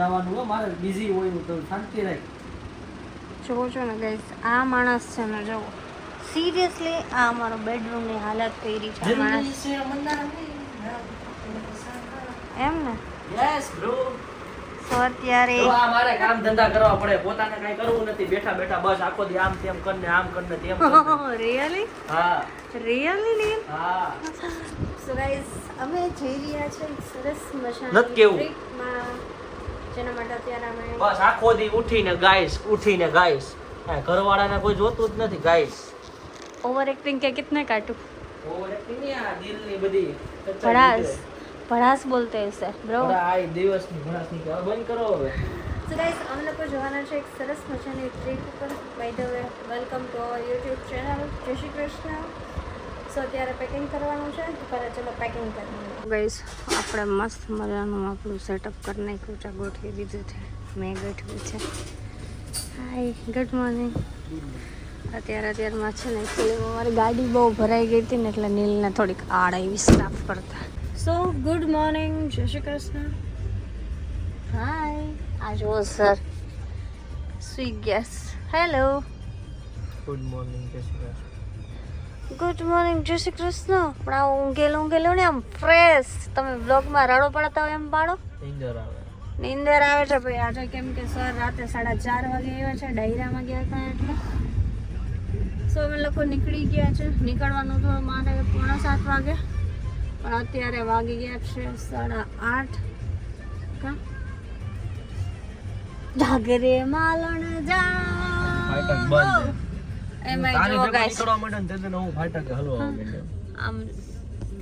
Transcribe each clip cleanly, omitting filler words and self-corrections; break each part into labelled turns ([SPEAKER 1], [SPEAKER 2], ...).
[SPEAKER 1] જવાનું મારે બિઝી હોય તો શાંતિ રાખ.
[SPEAKER 2] જોવો છો ને ગાઈસ, આ માણસ છે ને, જો સિરિયસલી આ અમારો બેડરૂમની હાલત કરી છે. માણસ એમ ને
[SPEAKER 1] યસ બ્રો.
[SPEAKER 2] તો અત્યારે
[SPEAKER 1] તો આ મારે કામ ધંધા કરવા પડે, પોતાને કઈ કરવું નથી. બેઠા બેઠા બસ આખો દી આમ તેમ કરને તેમ કરને.
[SPEAKER 2] રિયલી
[SPEAKER 1] હા
[SPEAKER 2] રિયલી
[SPEAKER 1] હા.
[SPEAKER 2] સો ગાઈસ, અમે જઈ રહ્યા છે સરસ મજાની
[SPEAKER 1] નથી કેવું.
[SPEAKER 2] ટ્રીપમાં, જેના માટે અત્યારે અમે
[SPEAKER 1] બસ આખો દી ઉઠીને ગાઈસ હા, ઘરવાળાને કોઈ જોતું જ નથી ગાઈસ.
[SPEAKER 2] ઓવર એક્ટિંગ કે કિતને કાટું?
[SPEAKER 1] ઓવર એક્ટિંગ ની આ દિલની બધી
[SPEAKER 2] ભડાસ બોલતે હૈ સર બ્રો.
[SPEAKER 1] આ દિવસની ભડાસની કે બંધ કરો હવે.
[SPEAKER 2] સો ગાઈસ, અમે લોકો જવાના છે એક સરસ મજાની ટ્રીપ ઉપર. By the way, welcome to our YouTube channel. Jai Shri Krishna. સો અત્યારે પેકિંગ કરવાનું છે, તો પહેલાં ચલો પેકિંગ કરીએ. ગાઈસ, આપણે મસ્ત મજાનું આપણું સેટઅપ કરી નાખ્યું છે, ગોઠવી દીધું છે. મેં ગોઠવ્યું છે. હાય, ગુડ મોર્નિંગ. અત્યારમાં છે ને, એકચ્યુઅલી મારી ગાડી બહુ ભરાઈ ગઈ હતી ને, એટલે નીલને થોડીક આડ આવી સ્ટાફ કરતા. સો ગુડ મોર્નિંગ, જય શ્રી કૃષ્ણ. હાય, આ જુઓ સર સુઈ ગયા. હેલો,
[SPEAKER 1] ગુડ મોર્નિંગ જય શ્રી કૃષ્ણ.
[SPEAKER 2] ગુડ મોર્નિંગ, જય શ્રી કૃષ્ણ. પણ આ ઊંઘેલું ને આમ ફ્રેશ. તમે બ્લોગમાં રાડો પડતા હોય એમ પાડો. નીંદર આવે છે ભાઈ. આજે કેમ કે સર રાતે 4:30 વાગે આવ્યા છે, ડાયરામાં ગયા હતા એટલે. સો અમે લોકો નીકળી ગયા છે. નીકળવાનું તો મારે 6:45 વાગે, પણ અત્યારે વાગી ગયા છે 8:30. કા જાગરે માલણ જા
[SPEAKER 1] ફાટક બંધ.
[SPEAKER 2] એમાં જો ગાઈસ,
[SPEAKER 1] નીકળવા માંડે ને તેને હું ફાટક હલવા માંડે.
[SPEAKER 2] આમ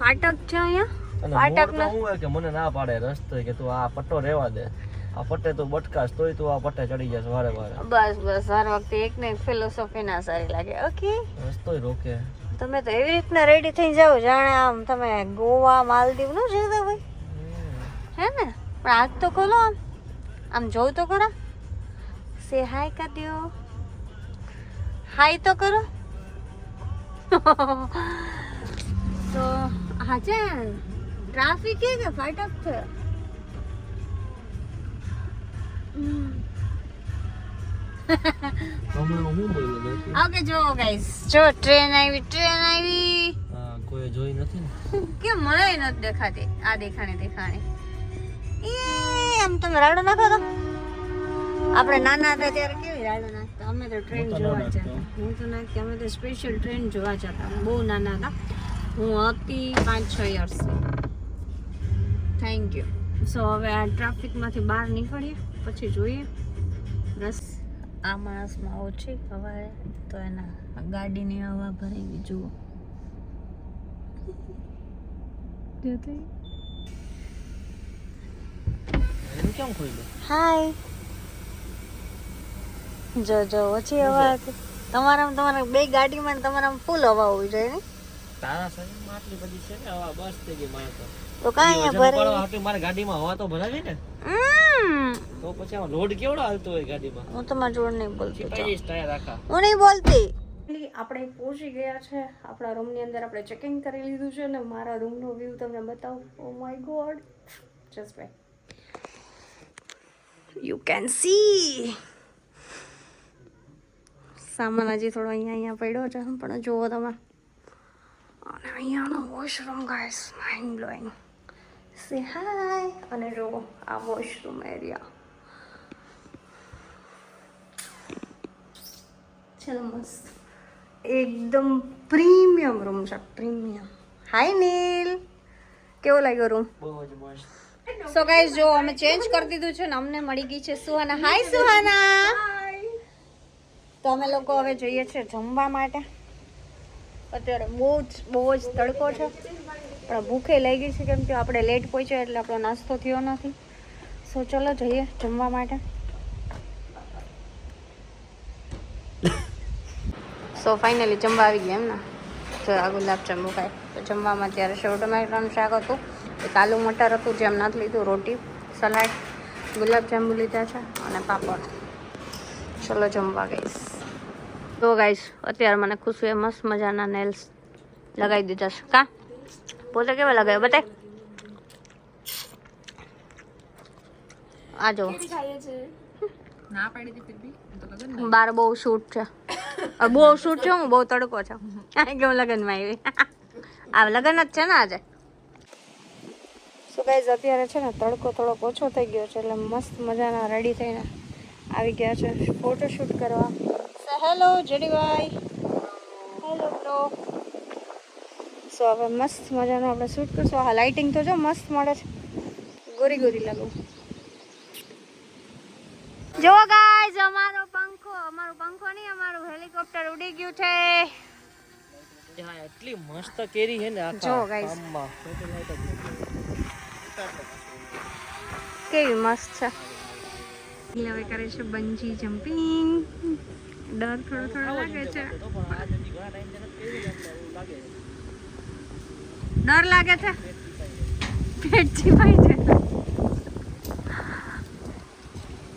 [SPEAKER 2] ફાટક છે અહીંયા.
[SPEAKER 1] અને
[SPEAKER 2] ફાટક
[SPEAKER 1] મોર તો હું હે કે મને ના પાડે રસ્તો કે તું આ પટ્ટો રહેવા દે, આ પટ્ટે તું બટકાસ તોય તું આ પટ્ટે ચડી જશે વારે વારે.
[SPEAKER 2] બસ હર વખતે એક ને એક ફિલોસોફી ના સારી લાગે. ઓકે,
[SPEAKER 1] રસ્તોય રોકે.
[SPEAKER 2] તમે તો એવી રીતના રેડી થઈ જાઓ જાણે આમ તમે ગોવા માલદીવ નો જતા ભાઈ, હે ને? પણ આજ તો ખોલો, આમ જોઉં તો ખરા. સે હાય કર દો, હાય તો કરો. તો હાજે ટ્રાફિક છે કે ફાટક છે?
[SPEAKER 1] હમણાં હું બોલ્યો
[SPEAKER 2] ઓકે, જો ગાઈસ, જો ટ્રેન આવી.
[SPEAKER 1] હા, કોઈ જોઈ નથી ને
[SPEAKER 2] કે મને નથી દેખાતી. આ દેખાણી એ આમ તમે રાડો નાખો તો. આપણે નાના હતા ત્યારે કેવી રાડો નાખતા. અમે તો ટ્રેન જોવા જતા. હું તો નાખતી. અમે તો સ્પેશિયલ ટ્રેન જોવા જતા. બહુ નાના હતા. હું હતી 5-6 યર્સની. Thank you. સો હવે આ ટ્રાફિકમાંથી બહાર નીકળીએ, પછી જોઈએ. બસ આ માણસમાં ઓછી હવા તો એના ગાડીની હવા ભરેલી જુઓ.
[SPEAKER 1] એનું કેમ ખોઈ
[SPEAKER 2] હાય, જો ઓછી હવા હતી. તમારા બે ગાડીમાં તમારામાં ફૂલ હવા હોવી જોઈએ ને.
[SPEAKER 1] તારા શરીરમાં આટલી બધી છે ને હવા, બસ થઈ ગઈ મારે
[SPEAKER 2] તો કાંઈ ભરે
[SPEAKER 1] મારી ગાડીમાં હવા તો ભરાવી ને, તો પછી આમાં લોડ કેવડો હાલતો હોય ગાડીમાં.
[SPEAKER 2] હું તમારા જોડ નહીં બોલતી.
[SPEAKER 1] ટાયર આખા.
[SPEAKER 2] હું નહીં બોલતી. આપણે પહોંચી ગયા છે આપણા રૂમની અંદર. આપણે ચેકિંગ કરી લીધું છે ને મારા રૂમનો વ્યૂ તમને બતાવું. Oh my God, just weight, you can see. સામાન હજી થોડો અહીંયા પડ્યો છે, પણ જુઓ તમે. અને અહીંયાનો વોશરૂમ ગાઈસ, માઇન્ડ બ્લોઈંગ. સે હાય. અને જુઓ આ વોશરૂમ એરિયા. ચલો મસ્ત, એકદમ પ્રીમિયમ રૂમ છે, પ્રીમિયમ. હાય નીલ, કેવો લાગ્યો રૂમ?
[SPEAKER 1] બહુ જ મસ્ત.
[SPEAKER 2] સો ગાઈસ, જો અમે ચેન્જ કરી દીધું છે ને અમને મળી ગઈ છે સુહાના. હાય સુહાના. તો અમે લોકો હવે જઈએ છીએ જમવા માટે. અત્યારે બહુ જ તડકો છે, પણ ભૂખે લાગી છે કેમ કે આપણે લેટ પહોંચ્યા એટલે આપણો નાસ્તો થયો નથી. સો ચલો જઈએ જમવા માટે. સો ફાઇનલી જમવા આવી ગયા એમ ને. જો આ ગુલાબજાંબુ ખાય. તો જમવામાં ત્યારે સેવ ટમેટાનું શાક હતું, એક આલુ મટર હતું જે એમ નથી લીધું, રોટી, સલાડ, ગુલાબજાંબુ લીધા છે અને પાપડ. ચલો જમવા ગઈશ. તો ગાઈસ, અત્યારે મને ખુશીએ મસ્ત મજાના નેલ્સ લગાવી દીધા છે. કા પોતે કેવા લગાવ્યા બતાય. આ જો બાર બહુ શૂટ છે. બહુ શૂટ છે, હું બહુ તડકો છે. કેમ લગ્નમાં આવી આ લગ્ન જ છે ને આજે. સો ગાઈઝ અત્યારે છે ને તડકો થોડોક ઓછો થઈ ગયો છે એટલે મસ્ત મજાના રેડી થઈને આવી ગયા છે ફોટોશૂટ કરવા. હેલો જેડીભાઈ, હેલો બ્રો. સો હવે મસ્ત મજાનું આપણે શૂટ કરશું. હા લાઇટિંગ તો જો મસ્ત મળે છે, ગોરી ગોરી લાગુ. જો ગાઈઝ અમારું પંખો નહીં, અમારું હેલિકોપ્ટર ઉડી ગયું છે.
[SPEAKER 1] એટલી મસ્ત કેરી છે ને
[SPEAKER 2] જો ગાઈઝ કેવી મસ્ત છે. હવે કરે છે બંજી જમ્પિંગ. ડર થોડો લાગે છે. ડર લાગે છે, પેટ ચીપાઈ છે.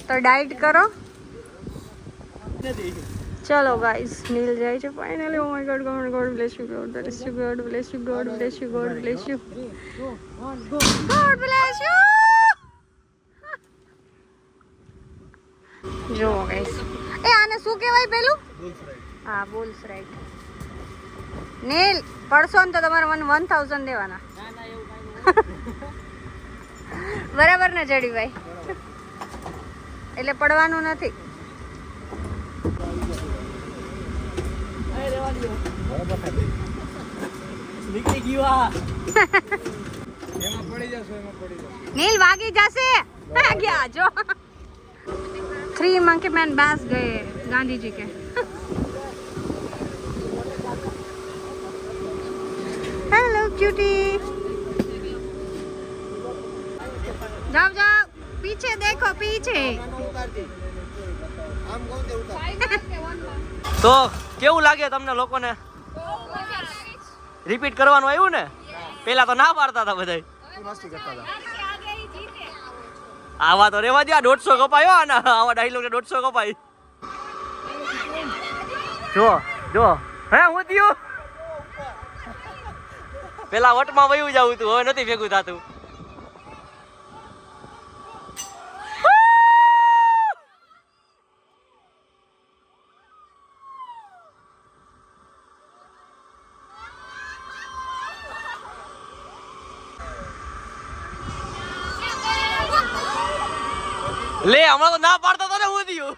[SPEAKER 2] તો ડાઈટ કરો. ચલો ગાઈસ નીલ જાય છે finally. Oh my God, God bless you, God bless you, God bless you, God bless you, God bless you, God bless you. જો ગાઈસ એ આને શું કહેવાય પેલું? હા બુલ્સ રાઈડ. નીલ પડશો ને તો તમારે 1000 દેવાના. બરાબર ને જડીભાઈ? એટલે પડવાનું નથી. નીલ વાગી જશે. ગયા જો 3 मंकी मैन बैस गए गांधी जी के. Hello cutie. जाओ जाओ पीछे देखो पीछे.
[SPEAKER 1] તો કેવું લાગે તમને લોકોને? રિપીટ કરવાનું આવ્યું ને? પેલા તો ના પાડતા હતા બધા. આવા તો રેવા દે. 150 કપાયો આના. આવા ડાયલોગ 150 કપાય. જો જો હે હું થયું? પેલા વટમાં વયું જાવું તું, હવે નથી ભેગું થાતું. લે હમણાં તો ના પાડતો તો ને હું થયું.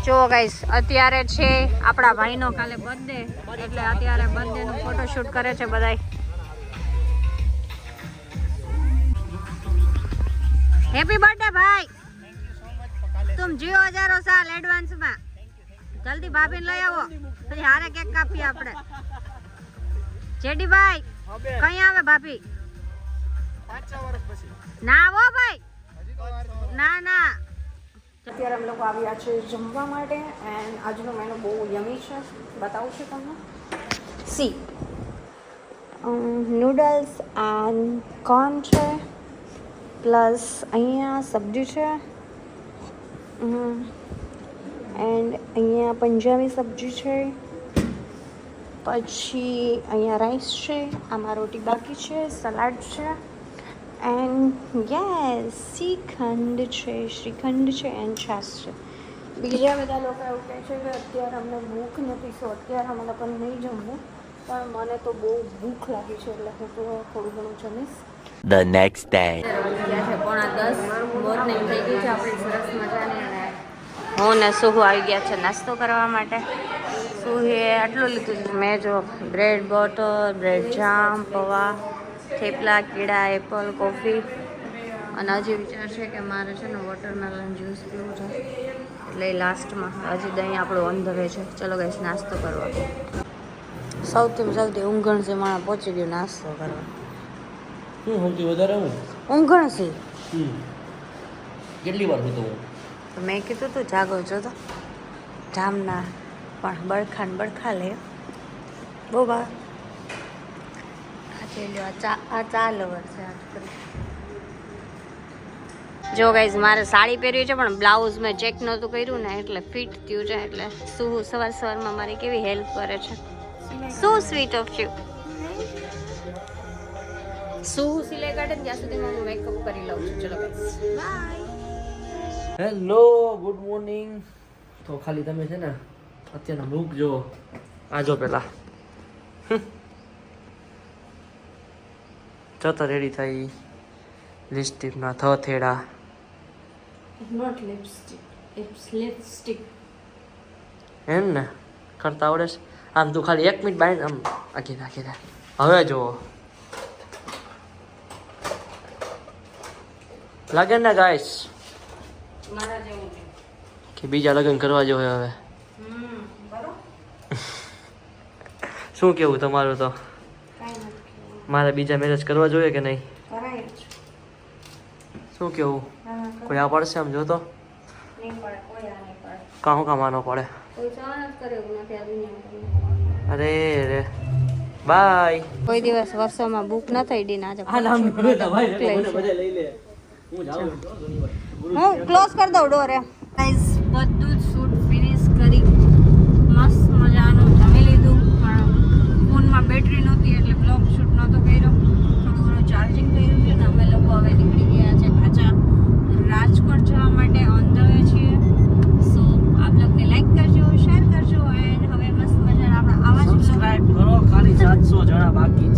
[SPEAKER 2] જો ગાઈસ અત્યારે છે આપણા ભાઈનો કાલે બર્થડે, એટલે અત્યારે બર્થડે નું ફોટોશૂટ કરે છે બધાય. હેપી બર્થડે ભાઈ. तुम जियो 1000 साल एडवांस में. जल्दी भाभी લઈ આવો પછી હારે કેક કાપી આપણે. જેડી ભાઈ કઈ આવે ભાભી? 5-6 વર્ષ પછી. ના હો ભાઈ, ના ના. અત્યારે અમે લોકો આવ્યા છે જમવા માટે એન્ડ આજનો મેનુ બહુ યમી છે, બતાવું છું તમને. સી નૂડલ્સ એન્ડ કોર્ન છે, પ્લસ અહીંયા સબ્જી છે, એન્ડ અહીંયા પંજાબી સબ્જી છે, પછી અહીંયા રાઈસ છે, આમાં રોટી બાકી છે, સલાડ છે, એન્ડ યસ શ્રીખંડ છે એન્ડ છાશ છે. બીજા બધા લોકો એવું કહે છે કે અત્યારે અમને ભૂખ નથી, સો અત્યારે અમે લોકો નહીં જમવું, પણ મને તો બહુ ભૂખ લાગી છે એટલે હું તો થોડું ઘણું જમીશ.
[SPEAKER 3] The next day.
[SPEAKER 2] ગયા છે 9:30, મોર્નિંગ થઈ ગઈ છે આપણી સરસ મજાની. અને હું ને સુહુ આવી ગયા છે નાસ્તો કરવા માટે. સુહે આટલું લીધું છે. મેં જો બ્રેડ બટર, બ્રેડ જામ, પૌવા, થેપલા, કેળા, એપલ, કોફી, અને હજી વિચાર છે કે મારે છે ને વોટરમેલન જ્યુસ પીવું છે, એટલે લાસ્ટમાં. હજી દહીં આપણું ઓન ધ વે છે. ચલો ગાઈસ નાસ્તો કરવા. સૌથી ઊંઘણ છે માણસ પહોંચી ગયો નાસ્તો કરવા.
[SPEAKER 1] સૌથી વધારે
[SPEAKER 2] ઊંઘણ છે.
[SPEAKER 1] કેટલી વાર હતો હું?
[SPEAKER 2] તો મેં કીધું તું જાગો છો તો જામના પણ બળખા લે બહુ બા. આ ચા લવર છે. જો ગાઈઝ મારે સાડી પહેરવી છે પણ બ્લાઉઝ મેં ચેક નહોતું કર્યું ને એટલે ફિટ થયું છે, એટલે શું સવારમાં મારી કેવી હેલ્પ કરે છે. So sweet of you. શું સિલાઈ કાઢે ને ત્યાં સુધીમાં હું મેકઅપ કરી લઉં છું. ચલો guys by.
[SPEAKER 1] Hello good morning. તો ખાલી તમે છે ને અત્યારનો લુક જો આ જો પેલા ચતો રેડી થઈ લિપસ્ટિકના થથેડા
[SPEAKER 2] નોટ લિપસ્ટિક ઇટ્સ લિપસ્ટિક.
[SPEAKER 1] એમ ને કરતા આવડે છે આમ તું ખાલી 1 મિનિટ બાય આમ આખી રાખી દે. હવે જો લાગે ને ગાઈસ
[SPEAKER 2] મારા જેવું છે.
[SPEAKER 1] કે બીજા લગ્ન કરવા જો હવે
[SPEAKER 2] બરો
[SPEAKER 1] શું કેવું તમારું? તો
[SPEAKER 2] કાઈ નથી
[SPEAKER 1] મારે બીજા મેરેજ કરવા જોઈએ કે નહીં?
[SPEAKER 2] કરાય જ.
[SPEAKER 1] શું કેવું?
[SPEAKER 2] હા
[SPEAKER 1] કોઈ આ પડશે આમ જો તો
[SPEAKER 2] નહીં પડે કોઈ આ નહીં પડે.
[SPEAKER 1] કાં કામવાનો પડે?
[SPEAKER 2] કોઈ સહન જ કરે એવું નથી આ દુનિયામાં.
[SPEAKER 1] અરે રે બાય.
[SPEAKER 2] કોઈ દિવસ વર્ષોમાં બુક ન થઈ ડી ના હું ક્લોઝ કરી દઉં ડોર એમ. ગાઈસ બધું જ શૂટ ફિનિશ કરી મસ્ત મજાનું જમી લીધું. પણ ફોનમાં બેટરી નહોતી એટલે બ્લોગ શૂટ નહોતો કર્યો. થોડું ઘણું ચાર્જિંગ કર્યું છે ને અમે લોકો હવે નીકળી ગયા છે પાછા રાજકોટ જવા માટે ઓન ધ વે છીએ. સો આ બ્લોગને લાઈક કરજો, શેર કરજો એન્ડ હવે મસ્ત મજાના આપણા આવા જ બ્લોગ
[SPEAKER 1] સબસ્ક્રાઇબ કરો. ખાલી 700 જણા બાકી